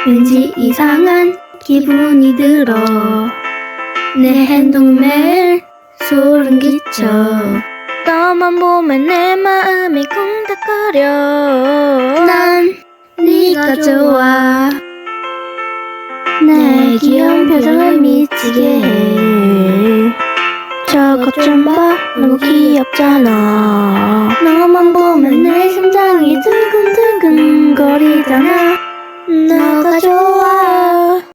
왠지 이상한 기분이 들어. 내 행동 매일 소름 끼쳐. 너만 보면 내 마음이 쿵닥거려. 난 네가 좋아. 내 귀여운 표정을 미치게 해. 저것 좀 봐, 너무 귀엽잖아. 너만 보면 내 심장이 두근두근 거리잖아. 너가 좋아.